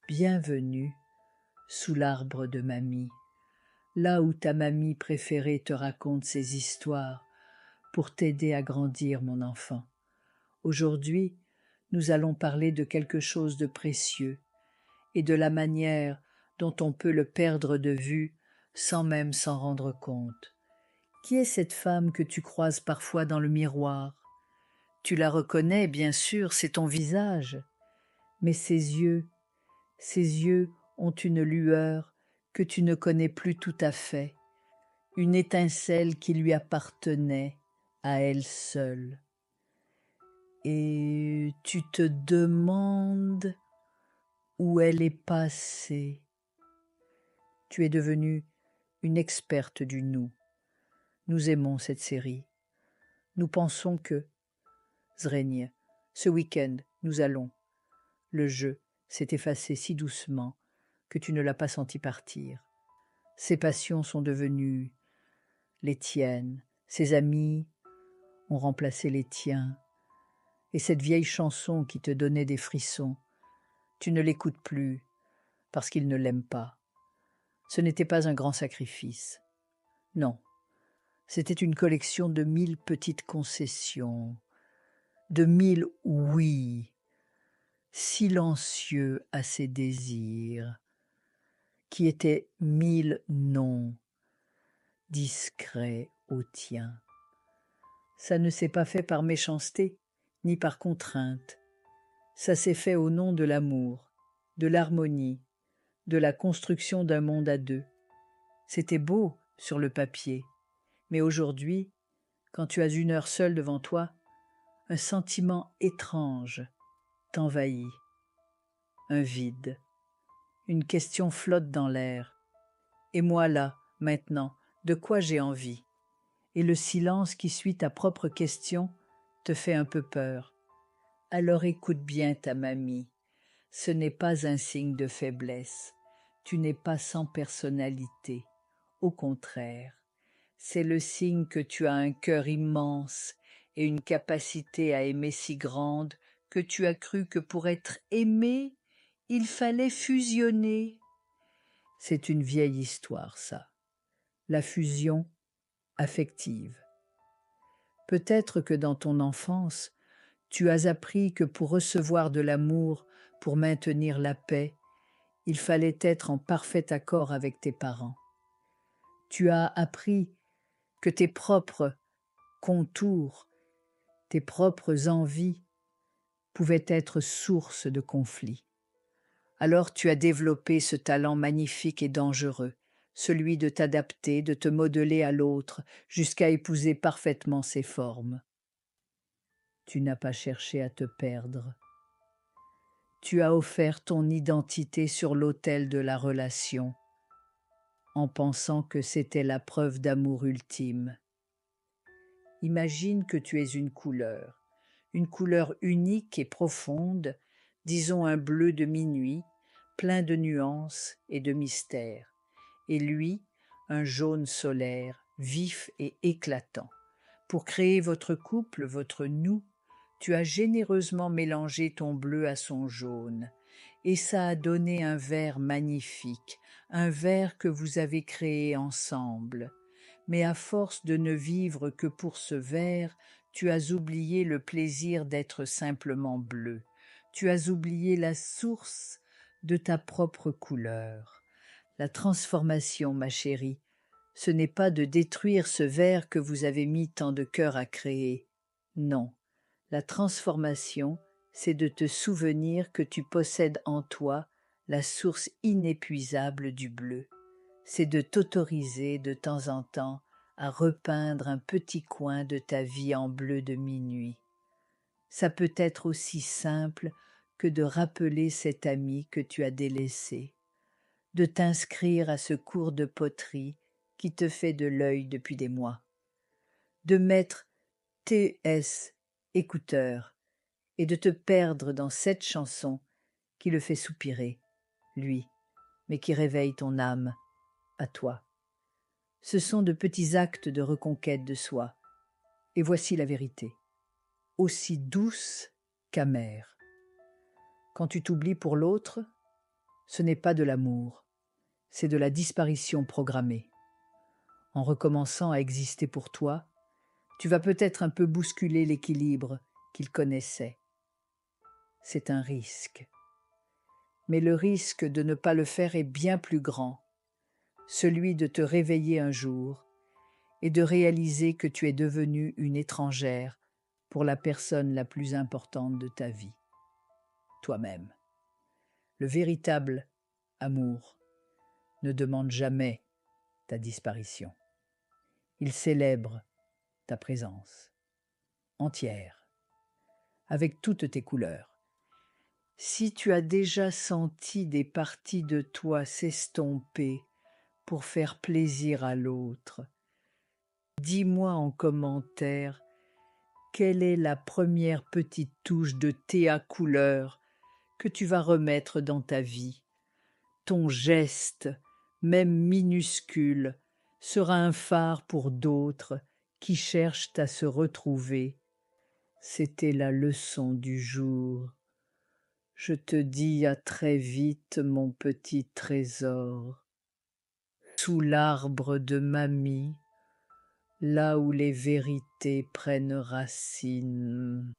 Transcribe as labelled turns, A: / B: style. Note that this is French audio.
A: Bienvenue sous l'arbre de mamie, là où ta mamie préférée te raconte ses histoires pour t'aider à grandir, mon enfant. Aujourd'hui, nous allons parler de quelque chose de précieux et de la manière dont on peut le perdre de vue sans même s'en rendre compte. Qui est cette femme que tu croises parfois dans le miroir? Tu la reconnais, bien sûr, c'est ton visage, mais ses yeux ont une lueur que tu ne connais plus tout à fait, une étincelle qui lui appartenait à elle seule. Et tu te demandes où elle est passée. Tu es devenue une experte du nous. Nous aimons cette série. Nous pensons que, Zrenie, ce week-end, nous allons. Le jeu s'est effacé si doucement que tu ne l'as pas senti partir. Ses passions sont devenues les tiennes, ses amis ont remplacé les tiens, et cette vieille chanson qui te donnait des frissons, tu ne l'écoutes plus parce qu'il ne l'aime pas. Ce n'était pas un grand sacrifice. Non, c'était une collection de 1000 petites concessions, de 1000 oui, silencieux à ses désirs, qui étaient 1000 non, discrets aux tiens. Ça ne s'est pas fait par méchanceté, ni par contrainte. Ça s'est fait au nom de l'amour, de l'harmonie, de la construction d'un monde à deux. C'était beau sur le papier, mais aujourd'hui, quand tu as 1 heure seule devant toi, un sentiment étrange t'envahit. Un vide. Une question flotte dans l'air. Et moi là, maintenant, de quoi j'ai envie? Et le silence qui suit ta propre question te fait un peu peur. Alors écoute bien ta mamie. Ce n'est pas un signe de faiblesse. Tu n'es pas sans personnalité. Au contraire, c'est le signe que tu as un cœur immense et une capacité à aimer si grande que tu as cru que pour être aimé, il fallait fusionner. C'est une vieille histoire, ça. La fusion affective. Peut-être que dans ton enfance, tu as appris que pour recevoir de l'amour, pour maintenir la paix, il fallait être en parfait accord avec tes parents. Tu as appris que tes propres contours, tes propres envies pouvaient être source de conflits. Alors tu as développé ce talent magnifique et dangereux, celui de t'adapter, de te modeler à l'autre, jusqu'à épouser parfaitement ses formes. Tu n'as pas cherché à te perdre. Tu as offert ton identité sur l'autel de la relation, en pensant que c'était la preuve d'amour ultime. Imagine que tu es une couleur unique et profonde, disons un bleu de minuit, plein de nuances et de mystères, et lui, un jaune solaire, vif et éclatant. Pour créer votre couple, votre nous, tu as généreusement mélangé ton bleu à son jaune, et ça a donné un vert magnifique, un vert que vous avez créé ensemble. Mais à force de ne vivre que pour ce vert, tu as oublié le plaisir d'être simplement bleu. Tu as oublié la source de ta propre couleur. La transformation, ma chérie, ce n'est pas de détruire ce vert que vous avez mis tant de cœur à créer. Non, la transformation, c'est de te souvenir que tu possèdes en toi la source inépuisable du bleu. C'est de t'autoriser de temps en temps à repeindre un petit coin de ta vie en bleu de minuit. Ça peut être aussi simple que de rappeler cet ami que tu as délaissé, de t'inscrire à ce cours de poterie qui te fait de l'œil depuis des mois, de mettre TS écouteur et de te perdre dans cette chanson qui le fait soupirer, lui, mais qui réveille ton âme à toi. Ce sont de petits actes de reconquête de soi. Et voici la vérité, aussi douce qu'amère. Quand tu t'oublies pour l'autre, Ce n'est pas de l'amour, c'est de la disparition programmée. En recommençant à exister pour toi, tu vas peut-être un peu bousculer l'équilibre qu'il connaissait. C'est un risque. Mais le risque de ne pas le faire est bien plus grand, celui de te réveiller un jour et de réaliser que tu es devenue une étrangère pour la personne la plus importante de ta vie, toi-même. Le véritable amour ne demande jamais ta disparition. Il célèbre ta présence entière, avec toutes tes couleurs. Si tu as déjà senti des parties de toi s'estomper pour faire plaisir à l'autre, dis-moi en commentaire quelle est la première petite touche de thé à couleur que tu vas remettre dans ta vie. Ton geste, même minuscule, sera un phare pour d'autres qui cherchent à se retrouver. C'était la leçon du jour. Je te dis à très vite, mon petit trésor. Sous l'arbre de mamie, là où les vérités prennent racine.